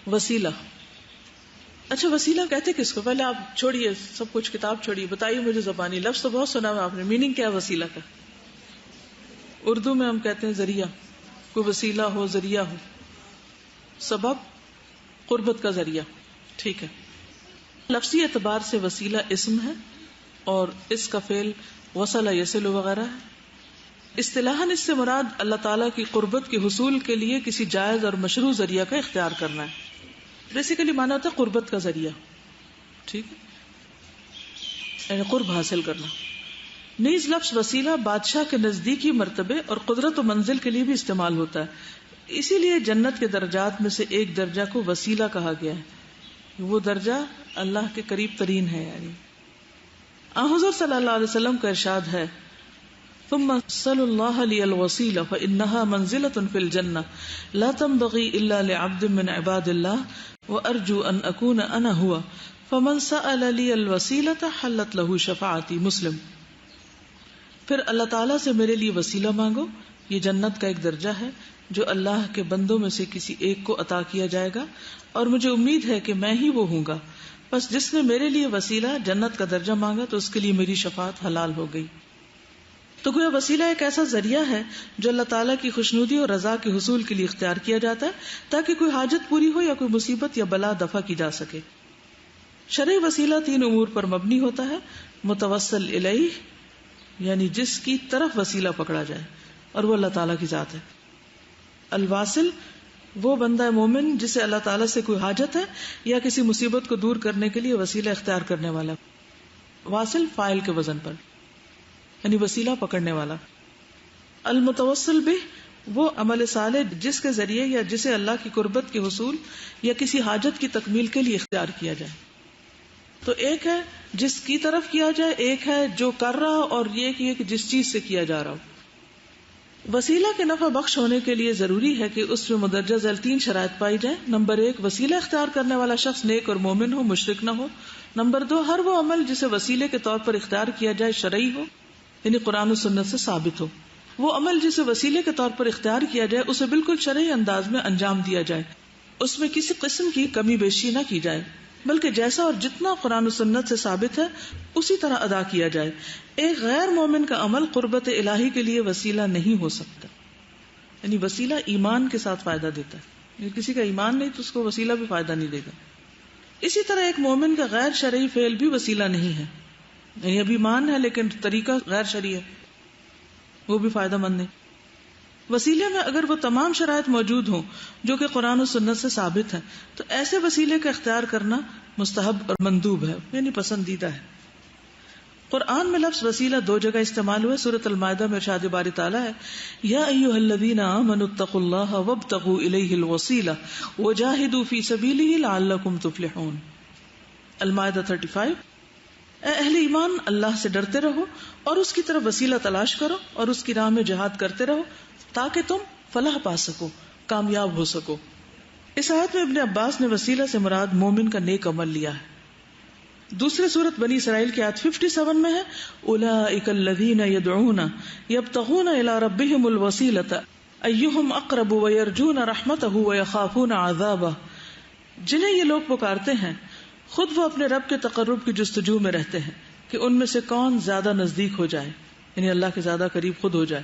وسیلہ. اچھا وسیلہ کہتے کس کو؟ پہلے آپ چھوڑیے سب کچھ، کتاب چھوڑیے، بتائیے مجھے زبانی لفظ تو بہت سنا ہوا آپ نے، میننگ کیا ہے وسیلہ کا؟ اردو میں ہم کہتے ہیں ذریعہ، کوئی وسیلہ ہو، ذریعہ ہو، سبب، قربت کا ذریعہ. ٹھیک ہے. لفظی اعتبار سے وسیلہ اسم ہے اور اس کا فعل وصل یصل وغیرہ ہے. اصطلاحاً اس سے مراد اللہ تعالیٰ کی قربت کے حصول کے لیے کسی جائز اور مشروع ذریعہ کا اختیار کرنا ہے. بیسیکلی معنی ہوتا ہے قربت کا ذریعہ. ٹھیک ہے، یعنی قرب حاصل کرنا. نیز لفظ وسیلہ بادشاہ کے نزدیکی مرتبے اور قدرت و منزل کے لیے بھی استعمال ہوتا ہے. اسی لیے جنت کے درجات میں سے ایک درجہ کو وسیلہ کہا گیا ہے. وہ درجہ اللہ کے قریب ترین ہے. یعنی حضور صلی اللہ علیہ وسلم کا ارشاد ہے ثم صل اللہ لی الوسیلہ فإنها منزلة فی الجنہ لا تنبغی الا لعبد من عباد اللہ وارجو ان اکون انا ہوا فمن سأل لی الوسیلة حلت له شفاعتی. مسلم. پھر اللہ تعالیٰ سے میرے لیے وسیلہ مانگو، یہ جنت کا ایک درجہ ہے جو اللہ کے بندوں میں سے کسی ایک کو عطا کیا جائے گا، اور مجھے امید ہے کہ میں ہی وہ ہوں گا. بس جس نے میرے لیے وسیلہ جنت کا درجہ مانگا تو اس کے لیے میری شفاعت حلال ہو گئی. تو گویا وسیلہ ایک ایسا ذریعہ ہے جو اللہ تعالیٰ کی خوشنودی اور رضا کے حصول کے لیے اختیار کیا جاتا ہے تاکہ کوئی حاجت پوری ہو یا کوئی مصیبت یا بلا دفع کی جا سکے. شرعی وسیلہ 3 امور پر مبنی ہوتا ہے. متوسل الیہ، یعنی جس کی طرف وسیلہ پکڑا جائے، اور وہ اللہ تعالیٰ کی ذات ہے. الواصل، وہ بندہ مومن جسے اللہ تعالیٰ سے کوئی حاجت ہے یا کسی مصیبت کو دور کرنے کے لیے وسیلہ اختیار کرنے والا. واصل فاعل کے وزن پر، یعنی وسیلہ پکڑنے والا. المتوسل بہ، وہ عمل صالح جس کے ذریعے یا جسے اللہ کی قربت کے حصول یا کسی حاجت کی تکمیل کے لیے اختیار کیا جائے. تو ایک ہے جس کی طرف کیا جائے، ایک ہے جو کر رہا، اور یہ کہ جس چیز سے کیا جا رہا ہو. وسیلہ کے نفع بخش ہونے کے لیے ضروری ہے کہ اس میں مدرجہ ذیل 3 شرائط پائی جائیں. نمبر 1، وسیلہ اختیار کرنے والا شخص نیک اور مومن ہو، مشرک نہ ہو. نمبر 2، ہر وہ عمل جسے وسیلے کے طور پر اختیار کیا جائے شرعی ہو، یعنی قرآن و سنت سے ثابت ہو. وہ عمل جسے وسیلے کے طور پر اختیار کیا جائے اسے بالکل شرعی انداز میں انجام دیا جائے، اس میں کسی قسم کی کمی بیشی نہ کی جائے، بلکہ جیسا اور جتنا قرآن و سنت سے ثابت ہے اسی طرح ادا کیا جائے. ایک غیر مومن کا عمل قربت الہی کے لیے وسیلہ نہیں ہو سکتا. یعنی وسیلہ ایمان کے ساتھ فائدہ دیتا ہے، یعنی کسی کا ایمان نہیں تو اس کو وسیلہ بھی فائدہ نہیں دے گا. اسی طرح ایک مومن کا غیر شرعی فعل بھی وسیلہ نہیں ہے. یعنی اب ایمان ہے لیکن طریقہ غیر شرعی ہے، وہ بھی فائدہ مند نہیں. وسیلے میں اگر وہ تمام شرائط موجود ہوں جو کہ قرآن و سنت سے ثابت ہیں تو ایسے وسیلے کا اختیار کرنا مستحب اور مندوب ہے، یعنی پسندیدہ ہے. قرآن میں لفظ وسیلہ 2 جگہ استعمال ہوئے. سورۃ المائدہ میں ارشاد باری تعالیٰ ہے یا ایھا الذین آمنوا اتقوا اللہ وابتغوا الیہ الوسیلہ وجاہدوا فی سبیلہ لعلکم تفلحون. المائدہ 35. اے اہل ایمان، اللہ سے ڈرتے رہو اور اس کی طرف وسیلہ تلاش کرو اور اس کی راہ میں جہاد کرتے رہو تاکہ تم فلاح پا سکو، کامیاب ہو سکو. اس آیت میں ابن عباس نے وسیلہ سے مراد مومن کا نیک عمل لیا ہے. دوسری سورت بنی اسرائیل کی آیت 57 میں ہے اولئک الذین یدعون یبتغون الی ربہم الوسیلۃ ایہم اقرب ویرجون رحمتہ ویخافون عذابہ. جنہیں یہ لوگ پکارتے ہیں خود وہ اپنے رب کے تقرب کی جستجو میں رہتے ہیں کہ ان میں سے کون زیادہ نزدیک ہو جائے، یعنی اللہ کے زیادہ قریب خود ہو جائے.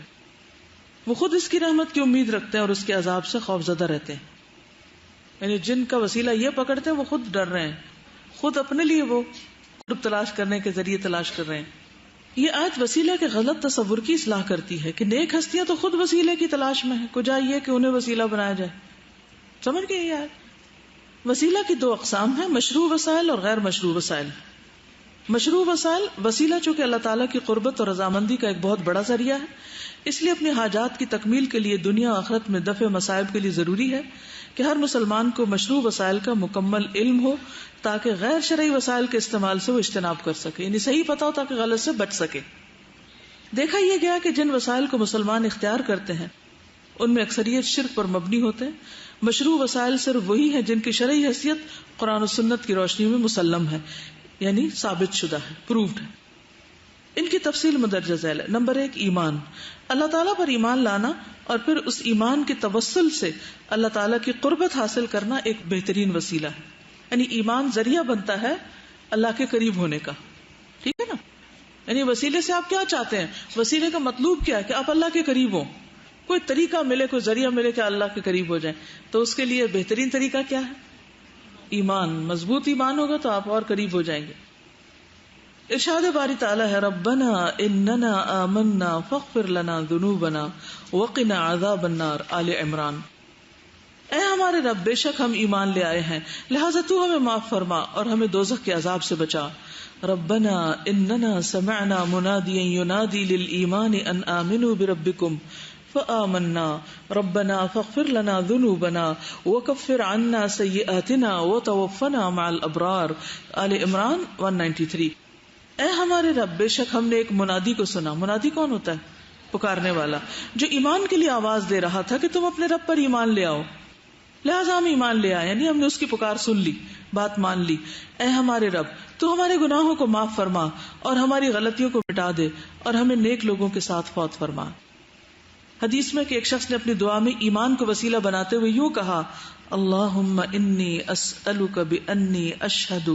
وہ خود اس کی رحمت کی امید رکھتے ہیں اور اس کے عذاب سے خوف زدہ رہتے ہیں. یعنی جن کا وسیلہ یہ پکڑتے ہیں وہ خود ڈر رہے ہیں، خود اپنے لیے وہ قرب تلاش کرنے کے ذریعے تلاش کر رہے ہیں. یہ آیت وسیلہ کے غلط تصور کی اصلاح کرتی ہے کہ نیک ہستیاں تو خود وسیلے کی تلاش میں ہیں، کجا یہ کہ انہیں وسیلہ بنایا جائے. سمجھ گئے یہ آیت؟ وسیلہ کی 2 اقسام ہیں، مشروع وسائل اور غیر مشروع وسائل. مشروع وسائل، وسیلہ چونکہ اللہ تعالیٰ کی قربت اور رضامندی کا ایک بہت بڑا ذریعہ ہے، اس لیے اپنی حاجات کی تکمیل کے لیے دنیا و آخرت میں دفع مصائب کے لیے ضروری ہے کہ ہر مسلمان کو مشروع وسائل کا مکمل علم ہو تاکہ غیر شرعی وسائل کے استعمال سے وہ اجتناب کر سکے، یعنی صحیح پتہ ہو تاکہ غلط سے بچ سکے. دیکھا یہ گیا کہ جن وسائل کو مسلمان اختیار کرتے ہیں ان میں اکثریت شرک پر مبنی ہوتے ہیں. مشروع وسائل صرف وہی ہیں جن کی شرعی حیثیت قرآن و سنت کی روشنی میں مسلم ہے، یعنی ثابت شدہ ہے، پروفڈ ہے. ان کی تفصیل مدرجہ ذیل ہے. نمبر 1 ایمان، اللہ تعالیٰ پر ایمان لانا اور پھر اس ایمان کے توسل سے اللہ تعالیٰ کی قربت حاصل کرنا ایک بہترین وسیلہ ہے. یعنی ایمان ذریعہ بنتا ہے اللہ کے قریب ہونے کا. ٹھیک ہے نا؟ یعنی وسیلے سے آپ کیا چاہتے ہیں؟ وسیلے کا مطلوب کیا ہے؟ کہ آپ اللہ کے قریب ہوں، کوئی طریقہ ملے، کوئی ذریعہ ملے کہ اللہ کے قریب ہو جائیں. تو اس کے لیے بہترین طریقہ کیا ہے؟ ایمان. مضبوط ایمان ہوگا تو آپ اور قریب ہو جائیں گے. ارشاد باری تعالیٰ ہے ربنا اننا آمنا فاغفر لنا ذنوبنا وقنا عذاب النار. آل عمران. اے ہمارے رب، بے شک ہم ایمان لے آئے ہیں، لہذا تو ہمیں معاف فرما اور ہمیں دوزخ کے عذاب سے بچا. ربنا اننا سمعنا منادیا ینادی للایمان ان آمنوا بربکم فآمنا ربنا فاغفر لنا ذنوبنا وکفر عنا سیئاتنا وتوفنا مع الابرار. آل عمران 193. اے ہمارے رب، بے شک ہم نے ایک منادی کو سنا. منادی کون ہوتا ہے؟ پکارنے والا، جو ایمان کے لیے آواز دے رہا تھا کہ تم اپنے رب پر ایمان لے آؤ. لہٰذا ہم ایمان لے آئے، یعنی ہم نے اس کی پکار سن لی، بات مان لی. اے ہمارے رب، تو ہمارے گناہوں کو معاف فرما اور ہماری غلطیوں کو مٹا دے اور ہمیں نیک لوگوں کے ساتھ فوت فرما. حدیث میں کہ ایک شخص نے اپنی دعا میں ایمان کو وسیلہ بناتے ہوئے یوں کہا، اللہم انی اسألک بانی اشہد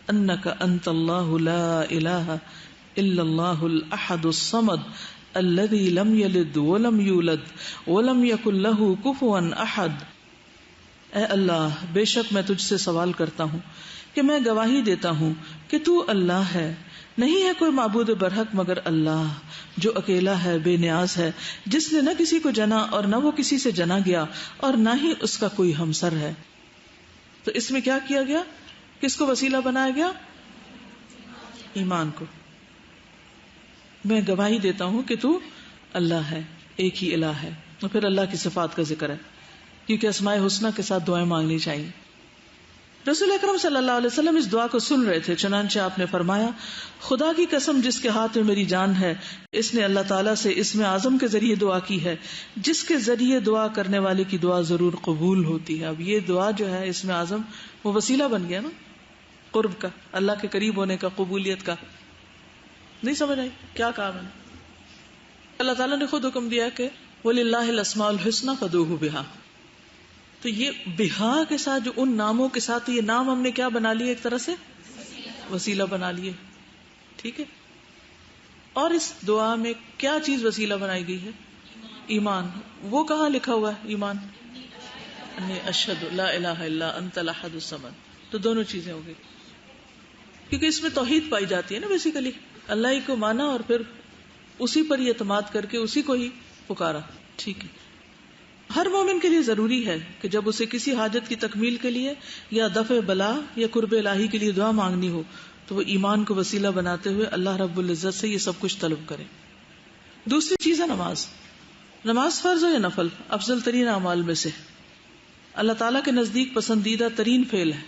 انک انت اللہ لا الہ الا اللہ الاحد الصمد الذی لم یلد ولم یولد ولم یکن لہ کفوا احد. اے اللہ، بے شک میں تجھ سے سوال کرتا ہوں کہ میں گواہی دیتا ہوں کہ تو اللہ ہے، نہیں ہے کوئی معبود برحق مگر اللہ، جو اکیلا ہے، بے نیاز ہے، جس نے نہ کسی کو جنا اور نہ وہ کسی سے جنا گیا اور نہ ہی اس کا کوئی ہمسر ہے. تو اس میں کیا کیا گیا؟ کس کو وسیلہ بنایا گیا؟ ایمان کو. میں گواہی دیتا ہوں کہ تو اللہ ہے، ایک ہی الہ ہے. اور پھر اللہ کی صفات کا ذکر ہے، کیونکہ اسماء حسنہ کے ساتھ دعائیں مانگنی چاہیے. رسول اکرم صلی اللہ علیہ وسلم اس دعا کو سن رہے تھے، چنانچہ آپ نے فرمایا، خدا کی قسم جس کے ہاتھ میں میری جان ہے، اس نے اللہ تعالیٰ سے اسم اعظم کے ذریعے دعا کی ہے، جس کے ذریعے دعا کرنے والے کی دعا ضرور قبول ہوتی ہے. اب یہ دعا جو ہے اسم اعظم، وہ وسیلہ بن گیا نا، قرب کا، اللہ کے قریب ہونے کا، قبولیت کا. نہیں سمجھ آئی کیا کہا میں نے؟ اللہ تعالیٰ نے خود حکم دیا کہ وَلِلَّهِ الْأَسْمَاءُ الْحُسْنَى فَادْعُوهُ بِهَا. تو یہ بہا کے ساتھ جو ان ناموں کے ساتھ، یہ نام ہم نے کیا بنا لیے؟ ایک طرح سے وسیلہ بنا لیے. ٹھیک ہے. اور اس دعا میں کیا چیز وسیلہ بنائی گئی ہے؟ ایمان. وہ کہاں لکھا ہوا ہے ایمان؟ انی اشہد لا الہ الا انت الاحد الصمد. تو دونوں چیزیں ہو گئی، کیونکہ اس میں توحید پائی جاتی ہے نا. بیسیکلی اللہ ہی کو مانا اور پھر اسی پر ہی اعتماد کر کے اسی کو ہی پکارا. ٹھیک ہے. ہر مومن کے لیے ضروری ہے کہ جب اسے کسی حاجت کی تکمیل کے لیے یا دفع بلا یا قرب الہی کے لیے دعا مانگنی ہو تو وہ ایمان کو وسیلہ بناتے ہوئے اللہ رب العزت سے یہ سب کچھ طلب کرے. دوسری چیز ہے نماز. نماز فرض ہو یا نفل، افضل ترین اعمال میں سے، اللہ تعالیٰ کے نزدیک پسندیدہ ترین فعل ہے.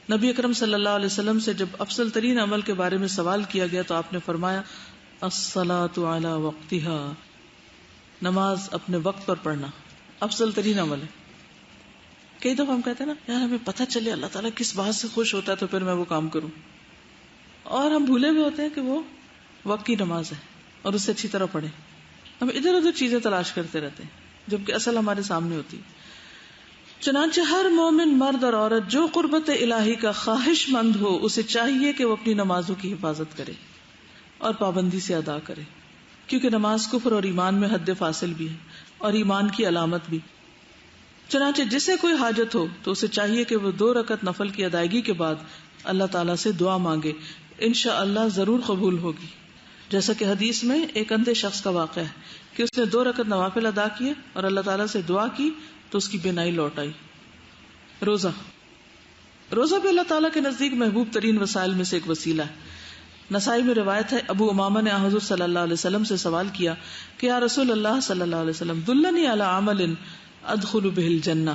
نبی اکرم صلی اللہ علیہ وسلم سے جب افضل ترین عمل کے بارے میں سوال کیا گیا تو آپ نے فرمایا الصلاۃ علی وقتہا، نماز اپنے وقت پر پڑھنا افضل ترین عمل ہے. کئی دفعہ ہم کہتے ہیں نا یار ہمیں پتہ چلے اللہ تعالیٰ کس بات سے خوش ہوتا ہے تو پھر میں وہ کام کروں، اور ہم بھولے بھی ہوتے ہیں کہ وہ وقت کی نماز ہے اور اسے اچھی طرح پڑھیں. ہم ادھر ادھر چیزیں تلاش کرتے رہتے ہیں جبکہ اصل ہمارے سامنے ہوتی. چنانچہ ہر مومن مرد اور عورت جو قربت الہی کا خواہش مند ہو اسے چاہیے کہ وہ اپنی نمازوں کی حفاظت کرے اور پابندی سے ادا کرے، کیونکہ نماز کفر اور ایمان میں حد فاصل بھی ہے اور ایمان کی علامت بھی. چنانچہ جسے کوئی حاجت ہو تو اسے چاہیے کہ وہ 2 رکعت نفل کی ادائیگی کے بعد اللہ تعالیٰ سے دعا مانگے، انشاءاللہ ضرور قبول ہوگی. جیسا کہ حدیث میں ایک اندھے شخص کا واقعہ ہے کہ اس نے 2 رکعت نوافل ادا کیے اور اللہ تعالیٰ سے دعا کی تو اس کی بینائی لوٹ آئی. روزہ بھی اللہ تعالیٰ کے نزدیک محبوب ترین وسائل میں سے ایک وسیلہ ہے. نسائی میں روایت ہے، ابو امامہ نے حضور صلی اللہ علیہ وسلم سے سوال کیا کہ یا رسول اللہ صلی اللہ علیہ وسلم دلنی علی عمل ادخل بہ الجنہ،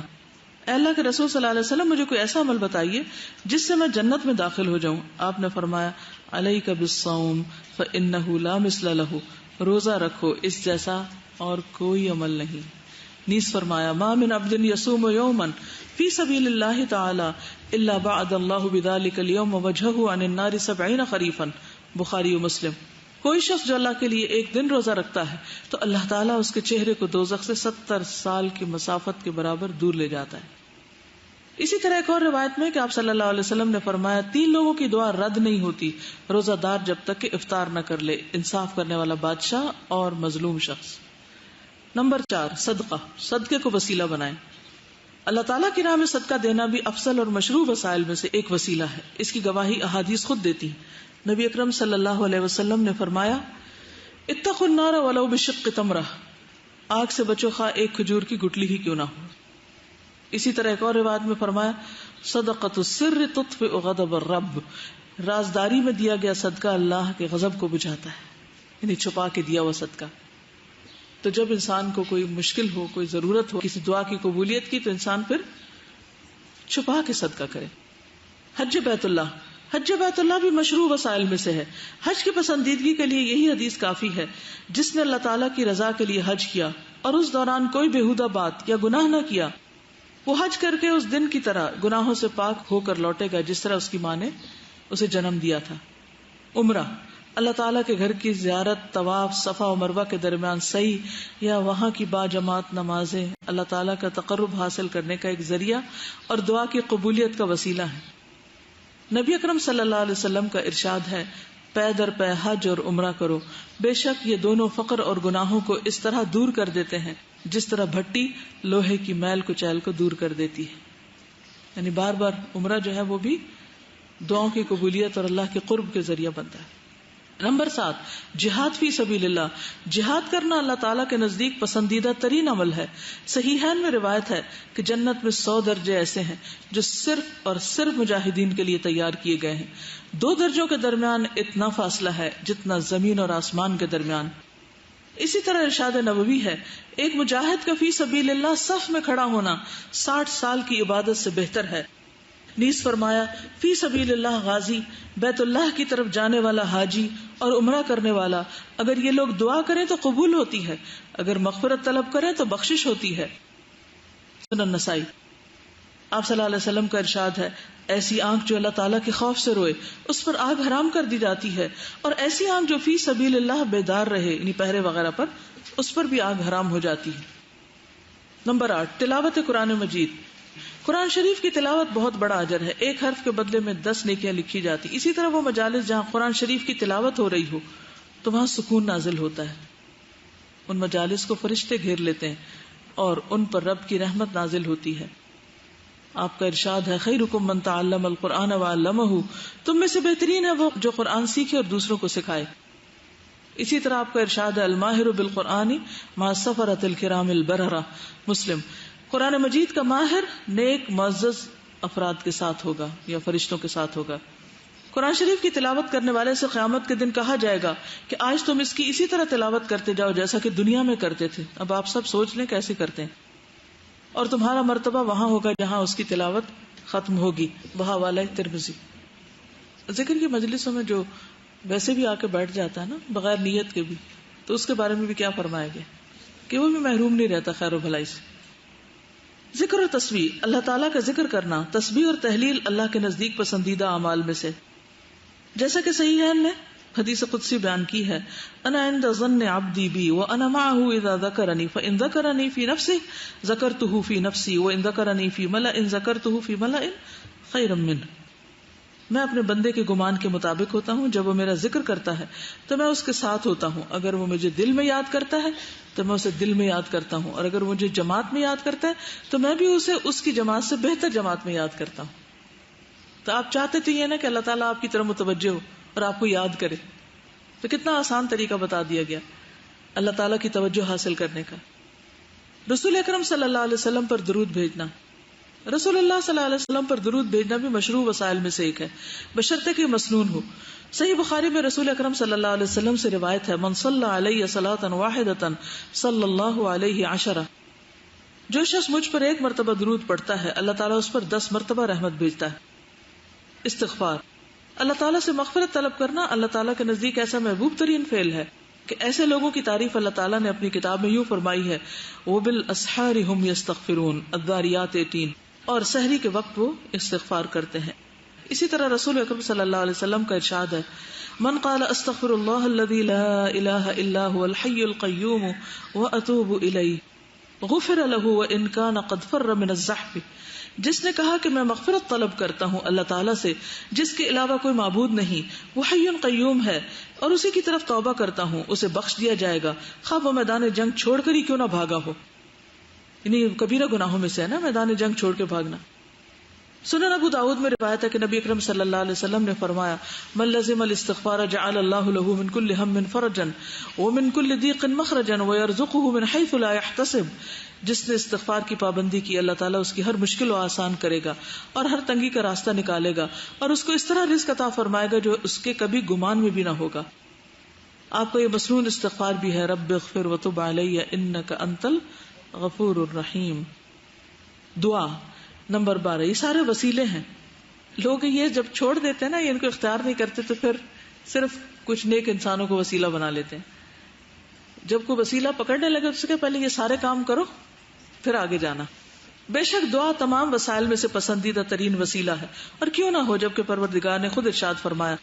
اے اللہ کے رسول صلی اللہ علیہ وسلم مجھے کوئی ایسا عمل بتائیے جس سے میں جنت میں داخل ہو جاؤں. آپ نے فرمایا علیک بالصوم فانہ لا مثل لہ، روزہ رکھو، اس جیسا اور کوئی عمل نہیں. نیز فرمایا ما من عبد یصوم یوما فی سبیل اللہ تعالی الا بعد اللہ بذلک اليوم وجہہ عن النار 70 خریفا بخاری و مسلم. کوئی شخص جو اللہ کے لیے ایک دن روزہ رکھتا ہے تو اللہ تعالیٰ اس کے چہرے کو دوزخ سے 70 سال کی مسافت کے برابر دور لے جاتا ہے. اسی طرح ایک اور روایت میں کہ آپ صلی اللہ علیہ وسلم نے فرمایا 3 لوگوں کی دعا رد نہیں ہوتی روزہ دار جب تک کہ افطار نہ کر لے، انصاف کرنے والا بادشاہ اور مظلوم شخص. نمبر 4، صدقہ. صدقے کو وسیلہ بنائیں. اللہ تعالیٰ کی راہ میں صدقہ دینا بھی افضل اور مشروع وسائل میں سے ایک وسیلہ ہے. اس کی گواہی احادیث خود دیتی ہیں. نبی اکرم صلی اللہ علیہ وسلم نے فرمایا اتقوا النار ولو بشق تمرہ، آگ سے بچو خواہ ایک کھجور کی گٹلی ہی کیوں نہ ہو. اسی طرح ایک اور روایت میں فرمایا صدقۃ السر تطفئ غضب الرب، رازداری میں دیا گیا صدقہ اللہ کے غضب کو بجھاتا ہے، یعنی چھپا کے دیا ہوا صدقہ. تو جب انسان کو کوئی مشکل ہو، کوئی ضرورت ہو کسی دعا کی قبولیت کی، تو انسان پھر چھپا کے صدقہ کرے. حج بیت اللہ. حج بیت اللہ بھی مشروع وسائل میں سے ہے. حج کی پسندیدگی کے لیے یہی حدیث کافی ہے، جس نے اللہ تعالیٰ کی رضا کے لیے حج کیا اور اس دوران کوئی بےہودہ بات یا گناہ نہ کیا، وہ حج کر کے اس دن کی طرح گناہوں سے پاک ہو کر لوٹے گا جس طرح اس کی ماں نے اسے جنم دیا تھا. عمرہ. اللہ تعالیٰ کے گھر کی زیارت، طواف، صفا و مروہ کے درمیان سعی یا وہاں کی با جماعت نمازیں اللہ تعالیٰ کا تقرب حاصل کرنے کا ایک ذریعہ اور دعا کی قبولیت کا وسیلہ ہے. نبی اکرم صلی اللہ علیہ وسلم کا ارشاد ہے پے در پے حج اور عمرہ کرو، بے شک یہ دونوں فقر اور گناہوں کو اس طرح دور کر دیتے ہیں جس طرح بھٹی لوہے کی میل کچیل کو دور کر دیتی ہے. یعنی بار بار عمرہ جو ہے وہ بھی دعاؤں کی قبولیت اور اللہ کے قرب کے ذریعہ بنتا ہے. نمبر 7، جہاد فی سبیل اللہ. جہاد کرنا اللہ تعالیٰ کے نزدیک پسندیدہ ترین عمل ہے. صحیحین میں روایت ہے کہ جنت میں 100 درجے ایسے ہیں جو صرف اور صرف مجاہدین کے لیے تیار کیے گئے ہیں. 2 درجوں کے درمیان اتنا فاصلہ ہے جتنا زمین اور آسمان کے درمیان. اسی طرح ارشاد نبوی ہے ایک مجاہد کا فی سبیل اللہ صف میں کھڑا ہونا 60 سال کی عبادت سے بہتر ہے. نیز فرمایا فی سبیل اللہ غازی، بیت اللہ کی طرف جانے والا حاجی اور عمرہ کرنے والا، اگر یہ لوگ دعا کریں تو قبول ہوتی ہے، اگر مغفرت طلب کریں تو بخشش ہوتی ہے. سنن نسائی. آپ صلی اللہ علیہ وسلم کا ارشاد ہے ایسی آنکھ جو اللہ تعالیٰ کے خوف سے روئے اس پر آگ حرام کر دی جاتی ہے، اور ایسی آنکھ جو فی سبیل اللہ بیدار رہے یعنی پہرے وغیرہ پر، اس پر بھی آگ حرام ہو جاتی ہے. نمبر 8، تلاوت قرآن مجید. قرآن شریف کی تلاوت بہت بڑا اجر ہے، ایک حرف کے بدلے میں 10 نیکیاں لکھی جاتی. اسی طرح وہ مجالس جہاں قرآن شریف کی تلاوت ہو رہی ہو تو وہاں سکون نازل ہوتا ہے. ان مجالس کو فرشتے گھیر لیتے ہیں اور ان پر رب کی رحمت نازل ہوتی ہے. آپ کا ارشاد ہے خیرکم من تعلم القرآن وعلمہ، تم میں سے بہترین ہے وہ جو قرآن سیکھے اور دوسروں کو سکھائے. اسی طرح آپ کا ارشاد ہے الماہر بالقرآن مع السفرۃ الکرام البررہ. مسلم. قرآن مجید کا ماہر نیک معزز افراد کے ساتھ ہوگا یا فرشتوں کے ساتھ ہوگا. قرآن شریف کی تلاوت کرنے والے سے قیامت کے دن کہا جائے گا کہ آج تم اس کی اسی طرح تلاوت کرتے جاؤ جیسا کہ دنیا میں کرتے تھے. اب آپ سب سوچ لیں کیسے کرتے ہیں. اور تمہارا مرتبہ وہاں ہوگا جہاں اس کی تلاوت ختم ہوگی. وہاں والا ترمذی. ذکر کی مجلسوں میں جو ویسے بھی آ کے بیٹھ جاتا ہے نا بغیر نیت کے بھی، تو اس کے بارے میں بھی کیا فرمایا گیا کہ وہ بھی محروم نہیں رہتا خیر و بھلائی سے. ذکر اور تسبیح. اللہ تعالیٰ کا ذکر کرنا، تسبیح اور تحلیل اللہ کے نزدیک پسندیدہ اعمال میں سے، جیسا کہ صحیحین نے حدیث قدسی بیان کی ہے انا عند ظن عبدی بی وانا معه اذا ذکرنی فان ذکرنی فی نفسی ذکرته فی نفسی وان ذکرنی فی ملأ ذکرته فی ملأ خیرا منہ. میں اپنے بندے کے گمان کے مطابق ہوتا ہوں، جب وہ میرا ذکر کرتا ہے تو میں اس کے ساتھ ہوتا ہوں، اگر وہ مجھے دل میں یاد کرتا ہے تو میں اسے دل میں یاد کرتا ہوں، اور اگر مجھے جماعت میں یاد کرتا ہے تو میں بھی اسے اس کی جماعت سے بہتر جماعت میں یاد کرتا ہوں. تو آپ چاہتے تو یہ نا کہ اللہ تعالیٰ آپ کی طرف متوجہ ہو اور آپ کو یاد کرے، تو کتنا آسان طریقہ بتا دیا گیا اللہ تعالیٰ کی توجہ حاصل کرنے کا. رسول اکرم صلی اللہ علیہ وسلم پر درود بھیجنا. رسول اللہ صلی اللہ علیہ وسلم پر درود بھیجنا بھی مشروع وسائل میں سے ایک ہے، بشرطے کہ مسنون ہو. صحیح بخاری میں رسول اکرم صلی اللہ علیہ وسلم سے روایت ہے من صلی علیہ صلاۃ واحدۃ صلی اللہ علیہ عشرہ، جو شخص مجھ پر 1 مرتبہ درود پڑھتا ہے اللہ تعالیٰ اس پر 10 مرتبہ رحمت بھیجتا ہے. استغفار. اللہ تعالیٰ سے مغفرت طلب کرنا اللہ تعالیٰ کے نزدیک ایسا محبوب ترین فعل ہے کہ ایسے لوگوں کی تعریف اللہ تعالیٰ نے اپنی کتاب میں یوں فرمائی ہے وبالاسحار هم یستغفرون الذاریات 18، اور سحری کے وقت وہ استغفار کرتے ہیں. اسی طرح رسول اکرم صلی اللہ علیہ وسلم کا ارشاد ہے من قال استغفر اللہ الذی لا الہ الا هو الحی القیوم واتوب الیہ غفر له وان کان قد فر من الزحف، جس نے کہا کہ میں مغفرت طلب کرتا ہوں اللہ تعالیٰ سے جس کے علاوہ کوئی معبود نہیں، وہ حی قیوم ہے، اور اسی کی طرف توبہ کرتا ہوں، اسے بخش دیا جائے گا خواہ وہ میدان جنگ چھوڑ کر ہی کیوں نہ بھاگا ہو. یعنی کبیرہ گناہوں میں سے ہے نا میدان جنگ چھوڑ کے بھاگنا. سنن ابو داود میں روایت ہے کہ نبی اکرم صلی اللہ علیہ وسلم نے فرمایا من لزم الاستغفار جعل اللہ له من كل هم فرجا ومن كل ضيق مخرجا ويرزقه من حيث لا يحتسب، جس نے استغفار کی پابندی کی اللہ تعالیٰ اس کی ہر مشکل و آسان کرے گا اور ہر تنگی کا راستہ نکالے گا اور اس کو اس طرح رزق عطا فرمائے گا جو اس کے کبھی گمان میں بھی نہ ہوگا. آپ کا یہ مسنون استغفار بھی ہے رب اغفر وتب علی انک انت الغفور الرحیم. دعا نمبر 12، یہ سارے وسیلے ہیں. لوگ یہ جب چھوڑ دیتے ہیں نا، یہ ان کو اختیار نہیں کرتے تو پھر صرف کچھ نیک انسانوں کو وسیلہ بنا لیتے ہیں. جب کوئی وسیلہ پکڑنے لگے تو اس کے پہلے یہ سارے کام کرو پھر آگے جانا. بے شک دعا تمام وسائل میں سے پسندیدہ ترین وسیلہ ہے، اور کیوں نہ ہو جبکہ پروردگار نے خود ارشاد فرمایا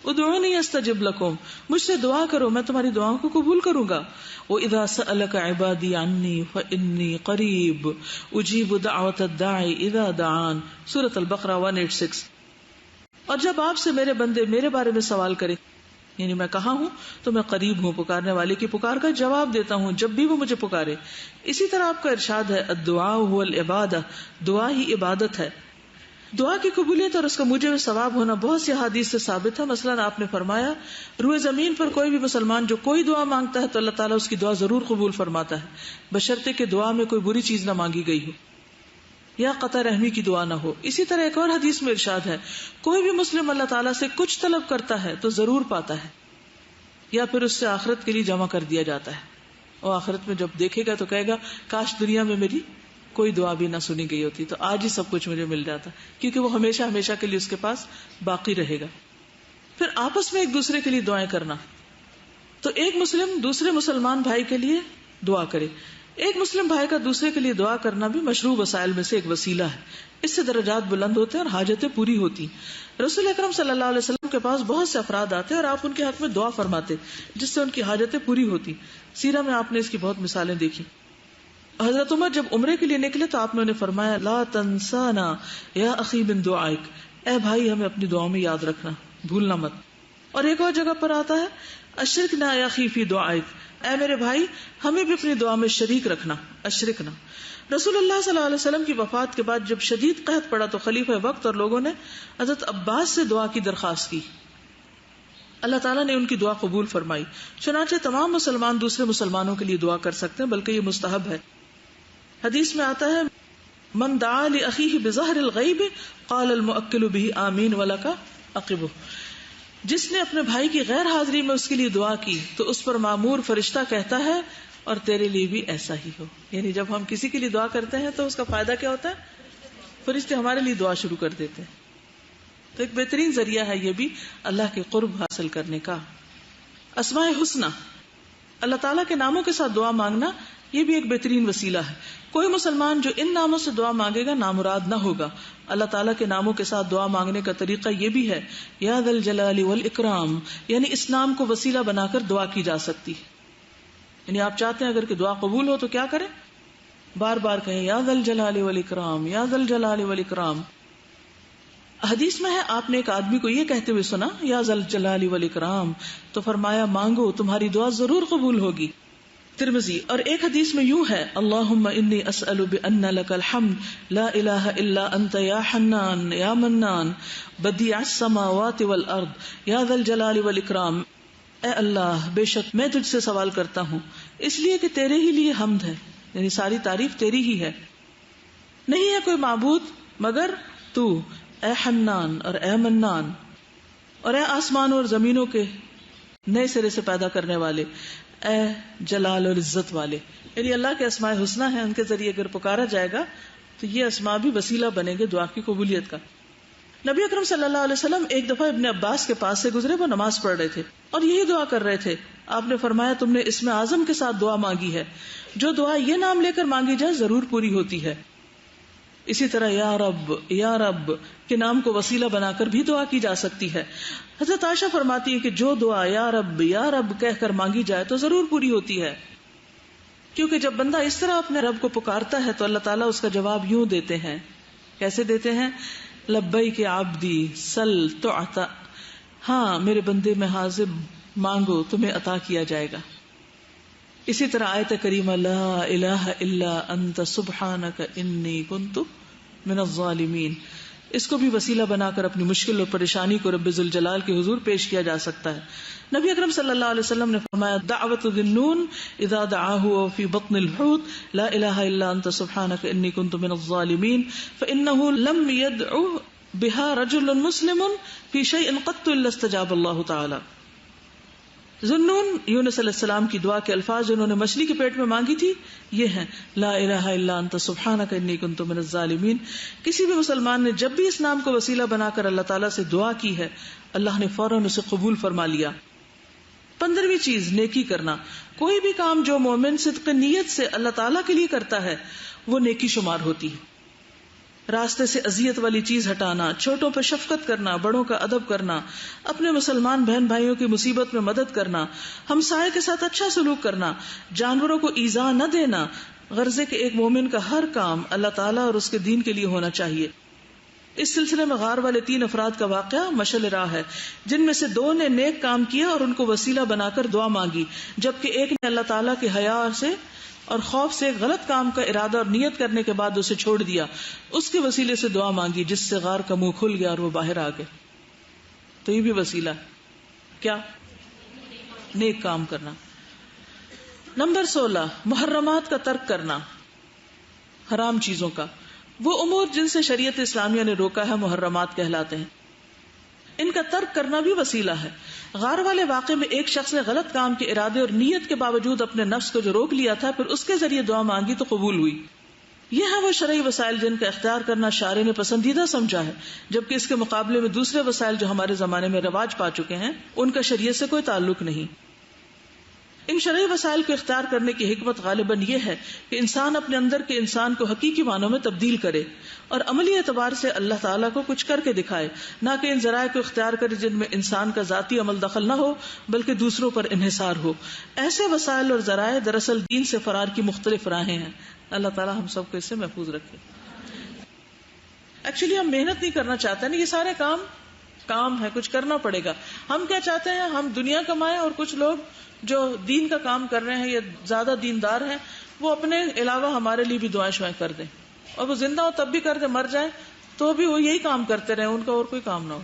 ادعونی استجب لکم، مجھ سے دعا کرو میں تمہاری دعاؤں کو قبول کروں گا. وَإِذَا سَأَلَكَ عِبَادِي عَنِّي فَإِنِّي قَرِيبٌ أُجِيبُ دَعْوَةَ الدَّاعِ إِذَا دَعَانِ، سورۃ البقرہ 186. اور جب آپ سے میرے بندے میرے بارے میں سوال کریں، یعنی میں کہاں ہوں تو میں قریب ہوں، پکارنے والے کی پکار کا جواب دیتا ہوں جب بھی وہ مجھے پکارے. اسی طرح آپ کا ارشاد ہے الدعاء هو العبادہ، دعا ہی عبادت ہے. دعا کی قبولیت اور اس کا موجب ثواب ہونا بہت سی احادیث سے ثابت ہے. مثلا آپ نے فرمایا روئے زمین پر کوئی بھی مسلمان جو کوئی دعا مانگتا ہے تو اللہ تعالیٰ اس کی دعا ضرور قبول فرماتا ہے بشرطے کہ دعا میں کوئی بری چیز نہ مانگی گئی ہو یا قطع رحمی کی دعا نہ ہو. اسی طرح ایک اور حدیث میں ارشاد ہے کوئی بھی مسلم اللہ تعالیٰ سے کچھ طلب کرتا ہے تو ضرور پاتا ہے یا پھر اس سے آخرت کے لیے جمع کر دیا جاتا ہے، اور آخرت میں جب دیکھے گا تو کہے گا کاش دنیا میں میری کوئی دعا بھی نہ سنی گئی ہوتی تو آج ہی سب کچھ مجھے مل جاتا، کیونکہ وہ ہمیشہ ہمیشہ کے لیے اس کے پاس باقی رہے گا. پھر آپس میں ایک دوسرے کے لیے دعائیں کرنا، تو ایک مسلم دوسرے مسلمان بھائی کے لیے دعا کرے. ایک مسلم بھائی کا دوسرے کے لیے دعا کرنا بھی مشروع وسائل میں سے ایک وسیلہ ہے. اس سے درجات بلند ہوتے ہیں اور حاجتیں پوری ہوتی. رسول اکرم صلی اللہ علیہ وسلم کے پاس بہت سے افراد آتے اور آپ ان کے حق میں دعا فرماتے جس سے ان کی حاجتیں پوری ہوتی. سیرہ میں آپ نے اس کی بہت مثالیں دیکھی. حضرت عمر جب عمرے کے لیے نکلے تو آپ نے انہیں فرمایا لا تنسانا یا اخی من دعائک، اے بھائی ہمیں اپنی دعاؤں میں یاد رکھنا، بھولنا مت. اور ایک اور جگہ پر آتا ہے اشرکنا یا اخی فی دعائک، اے میرے بھائی ہمیں بھی اپنی دعا میں شریک رکھنا، اشرکنا. رسول اللہ صلی اللہ علیہ وسلم کی وفات کے بعد جب شدید قحط پڑا تو خلیفہ وقت اور لوگوں نے حضرت عباس سے دعا کی درخواست کی. اللہ تعالیٰ نے ان کی دعا قبول فرمائی. چنانچہ تمام مسلمان دوسرے مسلمانوں کے لیے دعا کر سکتے ہیں، بلکہ یہ مستحب ہے. حدیث میں آتا ہے من دعا لأخیہ بظہر الغیب قال المؤکل به آمین ولک عقبہ، جس نے اپنے بھائی کی غیر حاضری میں اس کے لیے دعا کی تو اس پر مامور فرشتہ کہتا ہے اور تیرے لیے بھی ایسا ہی ہو. یعنی جب ہم کسی کے لیے دعا کرتے ہیں تو اس کا فائدہ کیا ہوتا ہے؟ فرشتے ہمارے لیے دعا شروع کر دیتے ہیں. تو ایک بہترین ذریعہ ہے یہ بھی اللہ کے قرب حاصل کرنے کا. اسماء حسنی، اللہ تعالیٰ کے ناموں کے ساتھ دعا مانگنا یہ بھی ایک بہترین وسیلہ ہے. کوئی مسلمان جو ان ناموں سے دعا مانگے گا نامراد نہ ہوگا. اللہ تعالیٰ کے ناموں کے ساتھ دعا مانگنے کا طریقہ یہ بھی ہے یا ذا الجلال والاکرام، یعنی اس نام کو وسیلہ بنا کر دعا کی جا سکتی. یعنی آپ چاہتے ہیں اگر کہ دعا قبول ہو تو کیا کریں؟ بار بار کہیں یا ذا الجلال والاکرام، یا ذا الجلال والاکرام. حدیث میں ہے آپ نے ایک آدمی کو یہ کہتے ہوئے سنا یا ذا الجلال والاکرام تو فرمایا مانگو تمہاری دعا ضرور قبول ہوگی. ترمذی. اور ایک حدیث میں یوں ہے اللہم انی اسأل بان لک الحمد لا الہ الا انت یا حنان یا منان بدیع السماوات والارض یا ذا الجلال والاکرام. اے اللہ بے شک میں تجھ سے سوال کرتا ہوں اس لیے کہ تیرے ہی لیے حمد ہے، یعنی ساری تعریف تیری ہی ہے، نہیں ہے کوئی معبود مگر تو، اے حنان اور اے منان، اور اے آسمانوں اور زمینوں کے نئے سرے سے پیدا کرنے والے، اے جلال اور عزت والے. یعنی اللہ کے اسماء حسنی ہیں، ان کے ذریعے اگر پکارا جائے گا تو یہ اسماء بھی وسیلہ بنے گے دعا کی قبولیت کا. نبی اکرم صلی اللہ علیہ وسلم ایک دفعہ ابن عباس کے پاس سے گزرے، وہ نماز پڑھ رہے تھے اور یہی دعا کر رہے تھے. آپ نے فرمایا تم نے اسم اعظم کے ساتھ دعا مانگی ہے، جو دعا یہ نام لے کر مانگی جائے ضرور پوری ہوتی ہے. اسی طرح یا رب کے نام کو وسیلہ بنا کر بھی دعا کی جا سکتی ہے. حضرت عائشہ فرماتی ہے کہ جو دعا یا رب کہہ کر مانگی جائے تو ضرور پوری ہوتی ہے، کیونکہ جب بندہ اس طرح اپنے رب کو پکارتا ہے تو اللہ تعالیٰ اس کا جواب یوں دیتے ہیں. کیسے دیتے ہیں؟ لبیک عبدی سل تعطا، ہاں میرے بندے میں حاضر، مانگو تمہیں عطا کیا جائے گا. اسی طرح آیت کریمہ لا الہ الا انت سبحانک انی کنت من الظالمین، اس کو بھی وسیلہ بنا کر اپنی مشکل اور پریشانی کو رب ذوالجلال کے حضور پیش کیا جا سکتا ہے. نبی اکرم صلی اللہ علیہ وسلم نے فرمایا دعوت ذی النون اذا دعاہ وفی بطن الحوت لا الہ الا انت سبحانک انی کنت من الظالمین فانہ لم يدعو بها رجل مسلم فی شیء قط الا استجاب اللہ تعالی. ذنون یونس علیہ السلام کی دعا کے الفاظ جنہوں نے مچھلی کے پیٹ میں مانگی تھی یہ ہیں لا الہ الا انت سبحانک انی کنت من الظالمین. کسی بھی مسلمان نے جب بھی اس نام کو وسیلہ بنا کر اللہ تعالیٰ سے دعا کی ہے اللہ نے فوراً اسے قبول فرما لیا. 15ویں چیز نیکی کرنا. کوئی بھی کام جو مومن صدق نیت سے اللہ تعالیٰ کے لیے کرتا ہے وہ نیکی شمار ہوتی ہے. راستے سے اذیت والی چیز ہٹانا، چھوٹوں پہ شفقت کرنا، بڑوں کا ادب کرنا، اپنے مسلمان بہن بھائیوں کی مصیبت میں مدد کرنا، ہمسائے کے ساتھ اچھا سلوک کرنا، جانوروں کو ایذا نہ دینا. غرضے کہ ایک مومن کا ہر کام اللہ تعالیٰ اور اس کے دین کے لیے ہونا چاہیے. اس سلسلے میں غار والے 3 افراد کا واقعہ مشعل راہ ہے، جن میں سے 2 نے نیک کام کیا اور ان کو وسیلہ بنا کر دعا مانگی، جبکہ ایک نے اللہ تعالیٰ کے حیا سے اور خوف سے ایک غلط کام کا ارادہ اور نیت کرنے کے بعد اسے چھوڑ دیا. اس کے وسیلے سے دعا مانگی جس سے غار کا منہ کھل گیا اور وہ باہر آ گئے. تو یہ بھی وسیلہ ہے. کیا؟ نیک کام کرنا. نمبر 16 محرمات کا ترک کرنا، حرام چیزوں کا. وہ امور جن سے شریعت اسلامیہ نے روکا ہے محرمات کہلاتے ہیں. ان کا ترک کرنا بھی وسیلہ ہے. غار والے واقعے میں ایک شخص نے غلط کام کے ارادے اور نیت کے باوجود اپنے نفس کو جو روک لیا تھا پھر اس کے ذریعے دعا مانگی تو قبول ہوئی. یہ ہے وہ شرعی وسائل جن کا اختیار کرنا شارع نے پسندیدہ سمجھا ہے، جبکہ اس کے مقابلے میں دوسرے وسائل جو ہمارے زمانے میں رواج پا چکے ہیں ان کا شریعت سے کوئی تعلق نہیں. ان شرعی وسائل کو اختیار کرنے کی حکمت غالباً یہ ہے کہ انسان اپنے اندر کے انسان کو حقیقی معنوں میں تبدیل کرے اور عملی اعتبار سے اللہ تعالیٰ کو کچھ کر کے دکھائے، نہ کہ ان ذرائع کو اختیار کرے جن میں انسان کا ذاتی عمل دخل نہ ہو بلکہ دوسروں پر انحصار ہو. ایسے وسائل اور ذرائع دراصل دین سے فرار کی مختلف راہیں ہیں. اللہ تعالیٰ ہم سب کو اس سے محفوظ رکھے. ایکچولی ہم محنت نہیں کرنا چاہتے نا، یہ سارے کام ہے، کچھ کرنا پڑے گا. ہم کیا چاہتے ہیں؟ ہم دنیا کمائیں، اور کچھ لوگ جو دین کا کام کر رہے ہیں یا زیادہ دیندار ہیں وہ اپنے علاوہ ہمارے لیے بھی دعائیں شوائیں کر دیں، اور وہ زندہ ہو تب بھی کر دیں، مر جائیں تو بھی وہ یہی کام کرتے رہیں، ان کا اور کوئی کام نہ ہو.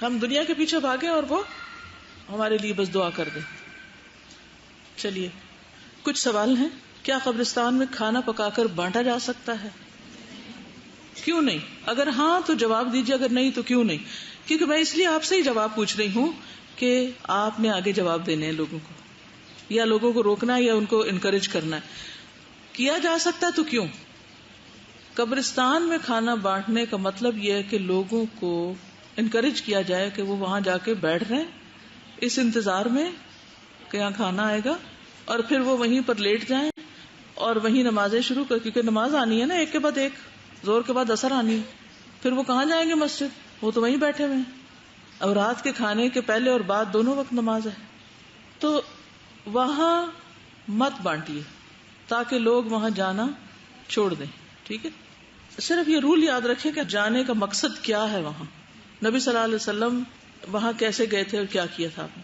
ہم دنیا کے پیچھے بھاگیں اور وہ ہمارے لیے بس دعا کر دیں. چلیے کچھ سوال ہیں. کیا قبرستان میں کھانا پکا کر بانٹا جا سکتا ہے؟ کیوں نہیں؟ اگر ہاں تو جواب دیجیے، اگر نہیں تو کیوں نہیں. کیونکہ میں اس لیے آپ سے ہی جواب پوچھ رہی ہوں کہ آپ نے آگے جواب دینے ہیں لوگوں کو، یا لوگوں کو روکنا ہے یا ان کو انکریج کرنا ہے. کیا جا سکتا ہے تو کیوں؟ قبرستان میں کھانا بانٹنے کا مطلب یہ ہے کہ لوگوں کو انکریج کیا جائے کہ وہ وہاں جا کے بیٹھ رہے اس انتظار میں کہ یہاں کھانا آئے گا، اور پھر وہ وہیں پر لیٹ جائیں اور وہیں نمازیں شروع کر، کیونکہ نماز آنی ہے نا، ایک کے بعد ایک، زور کے بعد اثر آنی ہے. پھر وہ کہاں جائیں گے مسجد؟ وہ تو وہیں بیٹھے ہوئے ہیں. اور رات کے کھانے کے پہلے اور بعد دونوں وقت نماز ہے. تو وہاں مت بانٹیے تاکہ لوگ وہاں جانا چھوڑ دیں. ٹھیک ہے؟ صرف یہ رول یاد رکھیں کہ جانے کا مقصد کیا ہے. وہاں نبی صلی اللہ علیہ وسلم وہاں کیسے گئے تھے اور کیا کیا تھا. آپ نے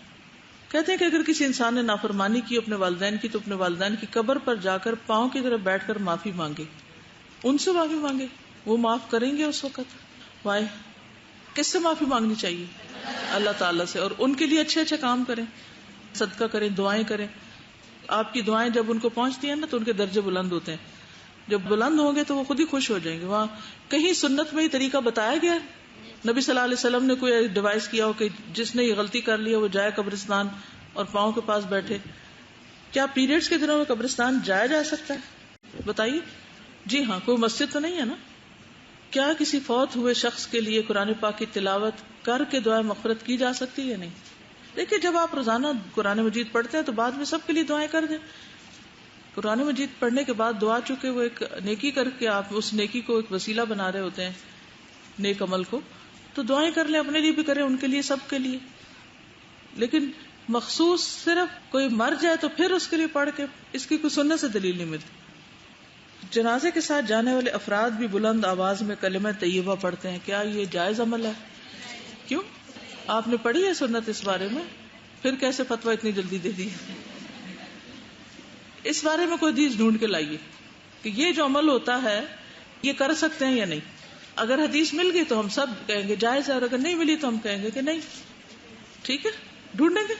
کہتے ہیں کہ اگر کسی انسان نے نافرمانی کی اپنے والدین کی تو اپنے والدین کی قبر پر جا کر پاؤں کی طرف بیٹھ کر معافی مانگے، ان سے معافی مانگے، وہ معاف کریں گے اس وقت. وائے کس سے معافی مانگنی چاہیے؟ اللہ تعالیٰ سے. اور ان کے لیے اچھے اچھے کام کریں، صدقہ کریں، دعائیں کریں. آپ کی دعائیں جب ان کو پہنچتی ہیں نا تو ان کے درجے بلند ہوتے ہیں. جب بلند ہوں گے تو وہ خود ہی خوش ہو جائیں گے. وہاں کہیں سنت میں یہ طریقہ بتایا گیا؟ نبی صلی اللہ علیہ وسلم نے کوئی ڈیوائس کیا ہو کہ جس نے یہ غلطی کر لی وہ جائے قبرستان اور پاؤں کے پاس بیٹھے؟ کیا پیریڈز کے دنوں میں قبرستان جایا جا سکتا ہے؟ بتائیے. جی ہاں، کوئی مسجد تو نہیں ہے نا. کیا کسی فوت ہوئے شخص کے لیے قرآن پاک کی تلاوت کر کے دعائیں مغفرت کی جا سکتی ہے یا نہیں؟ دیکھیے جب آپ روزانہ قرآن مجید پڑھتے ہیں تو بعد میں سب کے لیے دعائیں کر دیں. قرآن مجید پڑھنے کے بعد دعا چکے وہ ایک نیکی کر کے آپ اس نیکی کو ایک وسیلہ بنا رہے ہوتے ہیں نیک عمل کو، تو دعائیں کر لیں، اپنے لیے بھی کریں، ان کے لیے، سب کے لیے. لیکن مخصوص صرف کوئی مر جائے تو پھر اس کے لیے پڑھ کے، اس کی کوئی سنت سے دلیل نہیں ملتی. جنازے کے ساتھ جانے والے افراد بھی بلند آواز میں کلمہ طیبہ پڑھتے ہیں، کیا یہ جائز عمل ہے؟ کیوں؟ آپ نے پڑھی ہے سنت اس بارے میں؟ پھر کیسے فتویٰ اتنی جلدی دے دی؟ اس بارے میں کوئی حدیث ڈھونڈ کے لائیے کہ یہ جو عمل ہوتا ہے یہ کر سکتے ہیں یا نہیں. اگر حدیث مل گئی تو ہم سب کہیں گے جائز ہے، اور اگر نہیں ملی تو ہم کہیں گے کہ نہیں. ٹھیک ہے، ڈھونڈیں گے.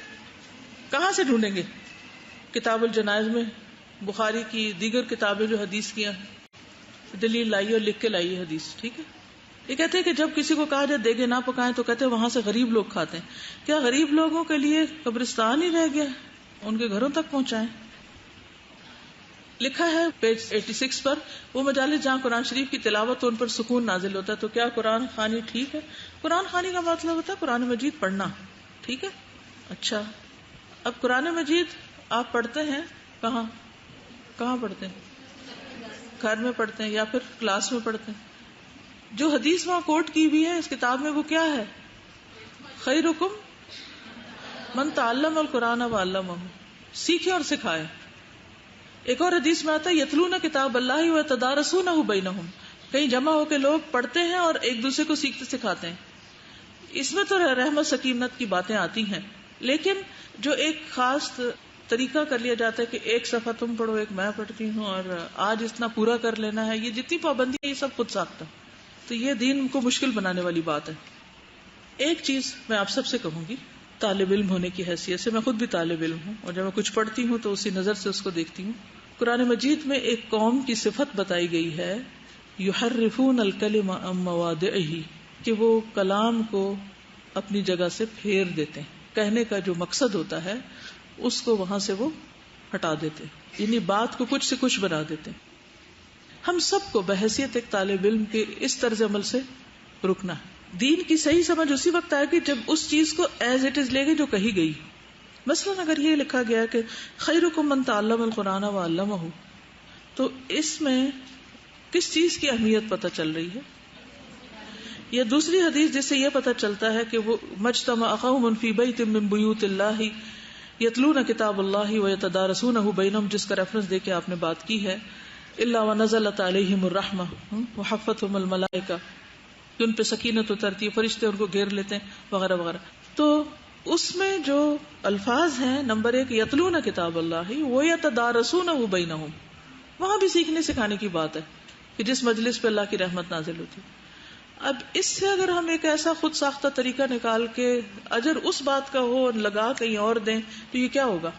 کہاں سے ڈھونڈیں گے؟ کتاب الجنائز میں، بخاری کی دیگر کتابیں جو حدیث کی ہیں، دلیل لائیے اور لکھ کے لائیے حدیث. ٹھیک ہے. یہ کہتے ہیں کہ جب کسی کو کہا جائے دیگے نہ پکائیں تو کہتے ہیں وہاں سے غریب لوگ کھاتے ہیں. کیا غریب لوگوں کے لیے قبرستان ہی رہ گیا؟ ان کے گھروں تک پہنچائیں. لکھا ہے پیج 86 پر، وہ مجالس جہاں قرآن شریف کی تلاوت تو ان پر سکون نازل ہوتا ہے. تو کیا قرآن خوانی ٹھیک ہے؟ قرآن خوانی کا مطلب ہوتا ہے قرآن مجید پڑھنا. ٹھیک ہے. اچھا، اب قرآن مجید آپ پڑھتے ہیں کہاں پڑھتے ہیں؟ گھر میں پڑھتے ہیں یا پھر کلاس میں پڑھتے ہیں؟ جو حدیث وہاں کوٹ کی بھی ہے اس کتاب میں وہ کیا ہے؟ خیرکم من تعلم القرآن وعلمہ، سیکھے اور سکھائے. ایک اور حدیث میں آتا ہے یتلون کتاب اللہ ویتدارسونہ بینہم، کہیں جمع ہو کے لوگ پڑھتے ہیں اور ایک دوسرے کو سیکھتے سکھاتے ہیں. اس میں تو رحمت سکینت کی باتیں آتی ہیں، لیکن جو ایک خاص طریقہ کر لیا جاتا ہے کہ ایک صفحہ تم پڑھو ایک میں پڑھتی ہوں اور آج اتنا پورا کر لینا ہے، یہ جتنی پابندی ہے یہ سب خود ساختہ، تو یہ دین کو مشکل بنانے والی بات ہے. ایک چیز میں آپ سب سے کہوں گی، طالب علم ہونے کی حیثیت سے، میں خود بھی طالب علم ہوں اور جب میں کچھ پڑھتی ہوں تو اسی نظر سے اس کو دیکھتی ہوں. قرآن مجید میں ایک قوم کی صفت بتائی گئی ہے، یحرفون الکلم عن مواضعہ، کہ وہ کلام کو اپنی جگہ سے پھیر دیتے ہیں. کہنے کا جو مقصد ہوتا ہے اس کو وہاں سے وہ ہٹا دیتے ہیں، یعنی بات کو کچھ سے کچھ بنا دیتے ہیں. ہم سب کو بحیثیت ایک طالب علم کے اس طرز عمل سے رکنا ہے. دین کی صحیح سمجھ اسی وقت آئے گی جب اس چیز کو ایز اٹ از لے گے جو کہی گئی. مثلاً اگر یہ لکھا گیا کہ خیرکم من تعلم القرآن وعلمہ، تو اس میں کس چیز کی اہمیت پتہ چل رہی ہے؟ یا دوسری حدیث جس سے یہ پتہ چلتا ہے کہ وہ مجتمع قوم فی بیت من بیوت اللہ یتلون کتاب اللہ ویتدارسونہ بینہم، جس کا ریفرنس دے کے آپ نے بات کی ہے، الا ونزلت علیہم الرحمہ وحفتہم الملائکہ، کہ ان پہ سکینت اترتی ہے، فرشتے ان کو گھیر لیتے ہیں وغیرہ وغیرہ. تو اس میں جو الفاظ ہیں، نمبر 1 یتلون کتاب اللہ ویتدارسونہ بینہم، وہاں بھی سیکھنے سکھانے کی بات ہے کہ جس مجلس پہ اللہ کی رحمت نازل ہوتی. اب اس سے اگر ہم ایک ایسا خود ساختہ طریقہ نکال کے اجر اس بات کا ہو اور لگا کہیں اور دیں تو یہ کیا ہوگا؟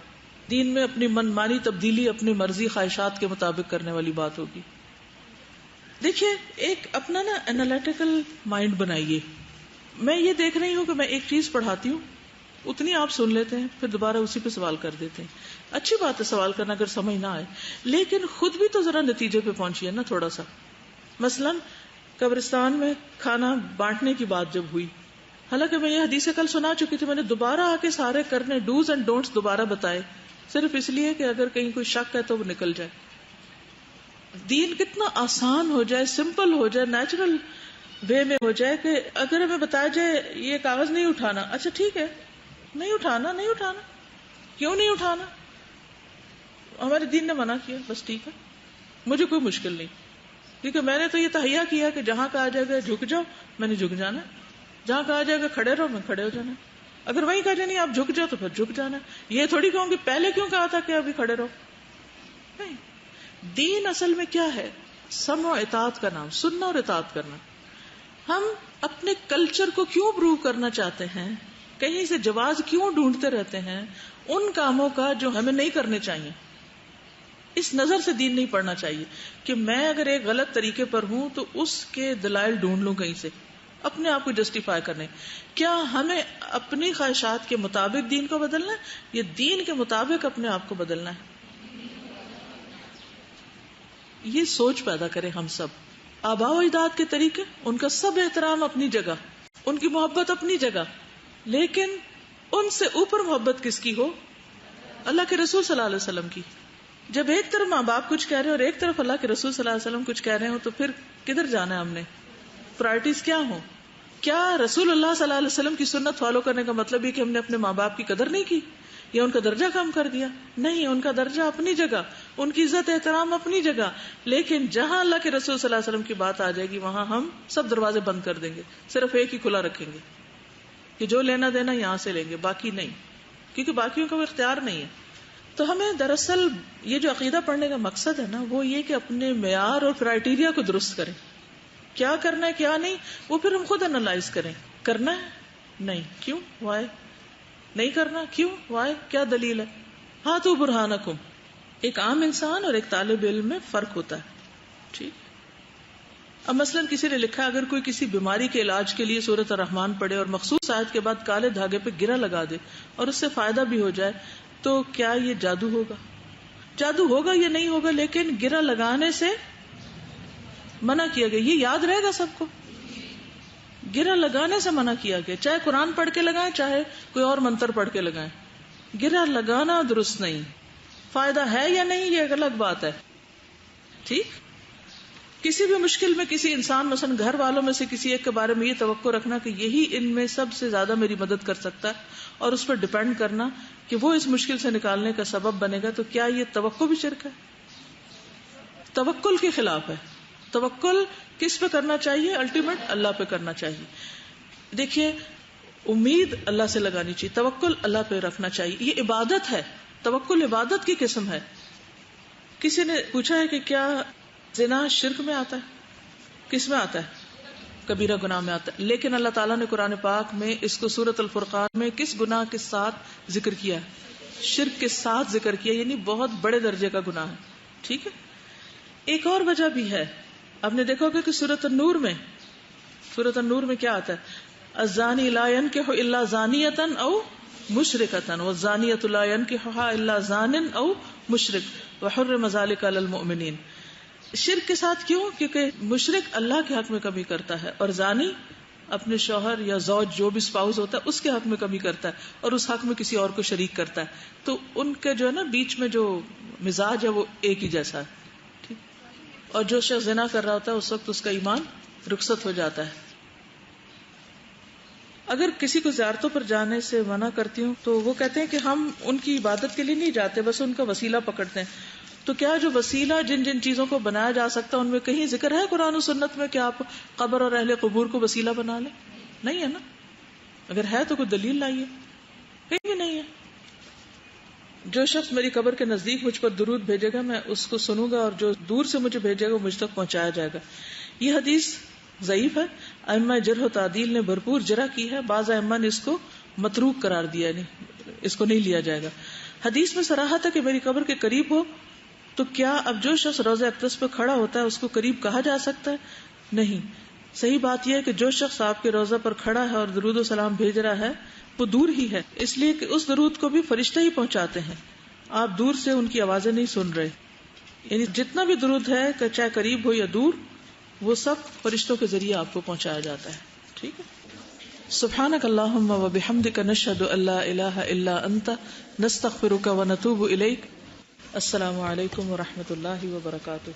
دین میں اپنی من مانی تبدیلی، اپنی مرضی خواہشات کے مطابق کرنے والی بات ہوگی. دیکھیے، ایک اپنا نا انالیٹیکل مائنڈ بنائیے. میں یہ دیکھ رہی ہوں کہ میں ایک چیز پڑھاتی ہوں، اتنی آپ سن لیتے ہیں، پھر دوبارہ اسی پہ سوال کر دیتے ہیں. اچھی بات ہے سوال کرنا اگر سمجھ نہ آئے، لیکن خود بھی تو ذرا نتیجے پہ پہنچیے نا تھوڑا سا. مثلاً قبرستان میں کھانا بانٹنے کی بات جب ہوئی، حالانکہ میں یہ حدیث کل سنا چکی تھی، میں نے دوبارہ آ کے سارے کرنے ڈوز اینڈ ڈونٹس دوبارہ بتائے، صرف اس لیے کہ اگر کہیں کوئی شک ہے تو وہ نکل جائے. دین کتنا آسان ہو جائے، سمپل ہو جائے، نیچرل وے میں ہو جائے کہ اگر ہمیں بتایا جائے یہ کاغذ نہیں اٹھانا، اچھا ٹھیک ہے، نہیں اٹھانا. کیوں نہیں اٹھانا؟ ہمارے دین نے منع کیا، بس ٹھیک ہے، مجھے کوئی مشکل نہیں، کیونکہ میں نے تو یہ تہیا کیا کہ جہاں کہا جائے گا جھک جاؤ، میں نے جھک جانا. جہاں کہا جائے گا کھڑے رہو، میں کھڑے ہو جانا. اگر وہیں کہا جائے نہیں آپ جھک جاؤ تو پھر جھک جانا. یہ تھوڑی کہوں گی پہلے کیوں کہا تھا کہ ابھی کھڑے رہو. نہیں، دین اصل میں کیا ہے؟ سمع و اطاعت کا نام، سننا اور اطاعت کرنا. ہم اپنے کلچر کو کیوں پروو کرنا چاہتے ہیں؟ کہیں سے جواز کیوں ڈھونڈتے رہتے ہیں ان کاموں کا جو ہمیں نہیں کرنے چاہیے؟ اس نظر سے دین نہیں پڑھنا چاہیے کہ میں اگر ایک غلط طریقے پر ہوں تو اس کے دلائل ڈھونڈ لوں کہیں سے اپنے آپ کو جسٹیفائی کرنے. کیا ہمیں اپنی خواہشات کے مطابق دین کو بدلنا ہے یا دین کے مطابق اپنے آپ کو بدلنا ہے؟ یہ سوچ پیدا کریں ہم سب. آباء و اجداد کے طریقے، ان کا سب احترام اپنی جگہ، ان کی محبت اپنی جگہ، لیکن ان سے اوپر محبت کس کی ہو؟ اللہ کے رسول صلی اللہ علیہ وسلم کی. جب ایک طرف ماں باپ کچھ کہہ رہے ہیں اور ایک طرف اللہ کے رسول صلی اللہ علیہ وسلم کچھ کہہ رہے ہوں تو پھر کدھر جانا ہے ہم نے؟ پرائرٹیز کیا ہوں؟ کیا رسول اللہ صلی اللہ علیہ وسلم کی سنت فالو کرنے کا مطلب یہ کہ ہم نے اپنے ماں باپ کی قدر نہیں کی یا ان کا درجہ کم کر دیا؟ نہیں، ان کا درجہ اپنی جگہ، ان کی عزت احترام اپنی جگہ، لیکن جہاں اللہ کے رسول صلی اللہ علیہ وسلم کی بات آ جائے گی وہاں ہم سب دروازے بند کر دیں گے، صرف ایک ہی کھلا رکھیں گے کہ جو لینا دینا یہاں سے لیں گے، باقی نہیں، کیونکہ باقیوں کا وہ اختیار نہیں ہے. تو ہمیں دراصل یہ جو عقیدہ پڑھنے کا مقصد ہے نا وہ یہ کہ اپنے معیار اور کرائیٹیریا کو درست کریں. کیا کرنا ہے کیا نہیں وہ پھر ہم خود انالائز کریں. کرنا ہے نہیں، کیوں؟ وائی؟ نہیں کرنا کیوں؟ وائی؟ کیا دلیل ہے؟ ہاتھو برہانکم. ایک عام انسان اور ایک طالب علم میں فرق ہوتا ہے. ٹھیک. اب مثلا کسی نے لکھا اگر کوئی کسی بیماری کے علاج کے لیے سورۃ الرحمن پڑھے اور مخصوص آیت کے بعد کالے دھاگے پہ گرہ لگا دے اور اس سے فائدہ بھی ہو جائے تو کیا یہ جادو ہوگا؟ جادو ہوگا یا نہیں ہوگا، لیکن گرہ لگانے سے منع کیا گیا. یہ یاد رہے گا سب کو، گرہ لگانے سے منع کیا گیا. چاہے قرآن پڑھ کے لگائیں چاہے کوئی اور منتر پڑھ کے لگائیں، گرہ لگانا درست نہیں. فائدہ ہے یا نہیں یہ ایک الگ بات ہے. ٹھیک. کسی بھی مشکل میں کسی انسان مثلا گھر والوں میں سے کسی ایک کے بارے میں یہ توقع رکھنا کہ یہی ان میں سب سے زیادہ میری مدد کر سکتا ہے اور اس پر ڈیپینڈ کرنا کہ وہ اس مشکل سے نکالنے کا سبب بنے گا، تو کیا یہ توقع بھی شرک ہے؟ توکل کے خلاف ہے. توکل کس پہ کرنا چاہیے؟ الٹیمیٹ اللہ پہ کرنا چاہیے. دیکھیے امید اللہ سے لگانی چاہیے، توکل اللہ پہ رکھنا چاہیے. یہ عبادت ہے، توکل عبادت کی قسم ہے. کسی نے پوچھا ہے کہ کیا زنا شرک میں آتا ہے؟ کس میں آتا ہے؟ کبیرہ گناہ میں آتا ہے. لیکن اللہ تعالیٰ نے قرآن پاک میں اس کو سورۃ الفرقان میں کس گناہ کے ساتھ ذکر کیا ہے؟ شرک کے ساتھ ذکر کیا، یعنی بہت بڑے درجے کا گناہ ہے. ٹھیک ہے. ایک اور وجہ بھی ہے، آپ نے دیکھا ہوگا کہ سورۃ النور میں کیا آتا ہے؟ الزانی لا ينکح الا زانیۃ او مشرکۃ والزانیۃ لا ينکحها الا زان او مشرک وحرم ذلک علی المؤمنین. شرک کے ساتھ کیوں؟ کیونکہ مشرک اللہ کے حق میں کمی کرتا ہے اور زانی اپنے شوہر یا زوج جو بھی اسپاؤس ہوتا ہے اس کے حق میں کمی کرتا ہے اور اس حق میں کسی اور کو شریک کرتا ہے. تو ان کے جو ہے نا بیچ میں جو مزاج ہے وہ ایک ہی جیسا ہے. ٹھیک. اور جو شخص زنا کر رہا ہوتا ہے اس وقت اس کا ایمان رخصت ہو جاتا ہے. اگر کسی کو زیارتوں پر جانے سے منع کرتی ہوں تو وہ کہتے ہیں کہ ہم ان کی عبادت کے لیے نہیں جاتے، بس ان کا وسیلہ پکڑتے ہیں. تو کیا جو وسیلہ جن جن چیزوں کو بنایا جا سکتا ہے ان میں کہیں ذکر ہے قرآن و سنت میں کہ آپ قبر اور اہل قبور کو وسیلہ بنا لیں؟ نہیں ہے نا. اگر ہے تو کوئی دلیل لائیے. کہیں بھی نہیں ہے. جو شخص میری قبر کے نزدیک مجھ پر درود بھیجے گا میں اس کو سنوں گا اور جو دور سے مجھے بھیجے گا وہ مجھ تک پہنچایا جائے گا. یہ حدیث ضعیف ہے. ائمہ جرح و تعدیل نے بھرپور جرح کی ہے. بعض ائمہ نے اس کو متروک قرار دیا، یعنی اس کو نہیں لیا جائے گا. حدیث میں صراحت ہے کہ میری قبر کے قریب ہو، تو کیا اب جو شخص روضہ اقدس پہ کھڑا ہوتا ہے اس کو قریب کہا جا سکتا ہے؟ نہیں. صحیح بات یہ ہے کہ جو شخص آپ کے روضہ پر کھڑا ہے اور درود و سلام بھیج رہا ہے وہ دور ہی ہے، اس لیے کہ اس درود کو بھی فرشتے ہی پہنچاتے ہیں. آپ دور سے ان کی آوازیں نہیں سن رہے. یعنی جتنا بھی درود ہے کہ چاہے قریب ہو یا دور وہ سب فرشتوں کے ذریعے آپ کو پہنچایا جاتا ہے. ٹھیک ہے. سبحانک اللہم و بحمدک نشہد ان لا الہ الا انت نستغفرک و نتوب الیک. السلام علیکم و رحمۃ اللہ وبرکاتہ.